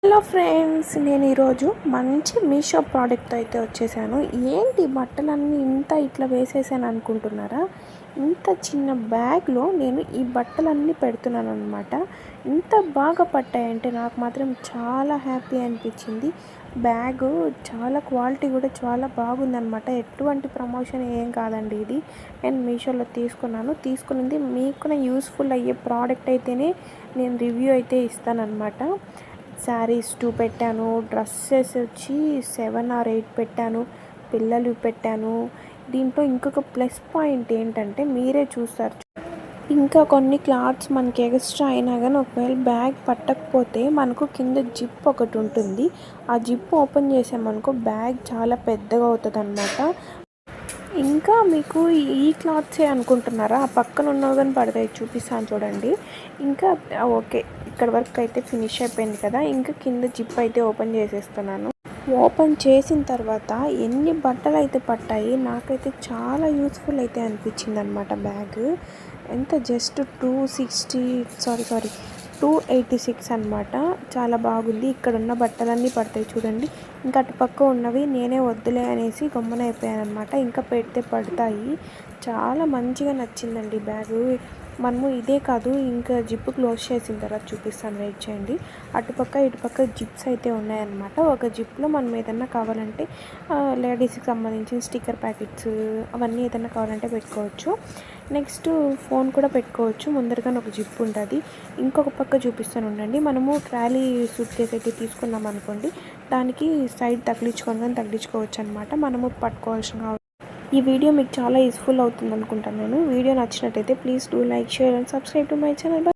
Hello friends, నేను ఈరోజు మంచి మీషో ప్రోడక్ట్ అయితే వచ్చేసాను. ఏంటి బట్టలన్నీ ఇట్లా వేసేసాను అనుకుంటున్నారా? ఇంత చిన్న బ్యాగ్లో నేను ఈ బట్టలన్నీ పెడుతున్నాను అనమాట. ఇంత బాగా పట్టాయంటే నాకు మాత్రం చాలా హ్యాపీ అనిపించింది. బ్యాగు చాలా క్వాలిటీ కూడా చాలా బాగుందనమాట. ఎటువంటి ప్రమోషన్ ఏం కాదండి. ఇది నేను మీషోలో తీసుకున్నది మీకు కూడా యూస్ఫుల్ అయ్యే ప్రోడక్ట్ అయితేనే నేను రివ్యూ అయితే ఇస్తానన్నమాట. శారీస్ 2 పెట్టాను, డ్రెస్సెస్ వచ్చి 7 or 8 పెట్టాను, పిల్లలు పెట్టాను. దీంట్లో ఇంకొక ప్లస్ పాయింట్ ఏంటంటే మీరే చూస్తారు. ఇంకా కొన్ని క్లాత్స్ మనకి ఎక్స్ట్రా అయినా కానీ ఒకవేళ బ్యాగ్ పట్టకపోతే మనకు కింద జిప్ ఒకటి ఉంటుంది. ఆ జిప్ ఓపెన్ చేసామనుకో బ్యాగ్ చాలా పెద్దగా అవుతుంది అన్నమాట. ఇంకా మీకు ఈ క్లాత్సే అనుకుంటున్నారా? ఆ పక్కన ఉన్నవి కానీ పడతాయి, చూపిస్తాను చూడండి. ఇంకా ఓకే, ఇక్కడ వరకు అయితే ఫినిష్ అయిపోయింది కదా. ఇంకా కింద జిప్ అయితే ఓపెన్ చేసేస్తున్నాను. ఓపెన్ చేసిన తర్వాత ఎన్ని బట్టలు అయితే పట్టాయి, నాకైతే చాలా యూస్ఫుల్ అయితే అనిపించింది అనమాట. బ్యాగ్ ఎంత జస్ట్ 286 అనమాట. చాలా బాగుంది. ఇక్కడ ఉన్న బట్టలన్నీ పడతాయి చూడండి. ఇంకా అటుపక్క ఉన్నవి నేనే వద్దులే అనేసి గమ్మున అయిపోయాను అనమాట. ఇంకా పెడితే పడతాయి. చాలా మంచిగా నచ్చిందండి బ్యాగు. మనము ఇదే కాదు, ఇంకా జిప్ క్లోజ్ చేసిన తర్వాత చూపిస్తాను, వెయిట్ చేయండి. అటుపక్క ఇటుపక్క జిప్స్ అయితే ఉన్నాయన్నమాట. ఒక జిప్లో మనం ఏదన్నా కావాలంటే లేడీస్కి సంబంధించిన స్టిక్కర్ ప్యాకెట్స్ అవన్నీ ఏదన్నా కావాలంటే పెట్టుకోవచ్చు. నెక్స్ట్ ఫోన్ కూడా పెట్టుకోవచ్చు. ముందరగానే ఒక జిప్ ఉంటుంది. ఇంకొక పక్క చూపిస్తాను ఉండండి. మనము ట్రాలీ సూట్ కేస్ అయితే తీసుకున్నాం అనుకోండి, దానికి సైడ్ తగిలించుకోవచ్చు అనమాట. మనము పట్టుకోవాల్సిన. ఈ వీడియో మీకు చాలా యూస్ఫుల్ అవుతుంది అనుకుంటాను నేను. వీడియో నచ్చినట్టయితే please do like, share and subscribe to my channel.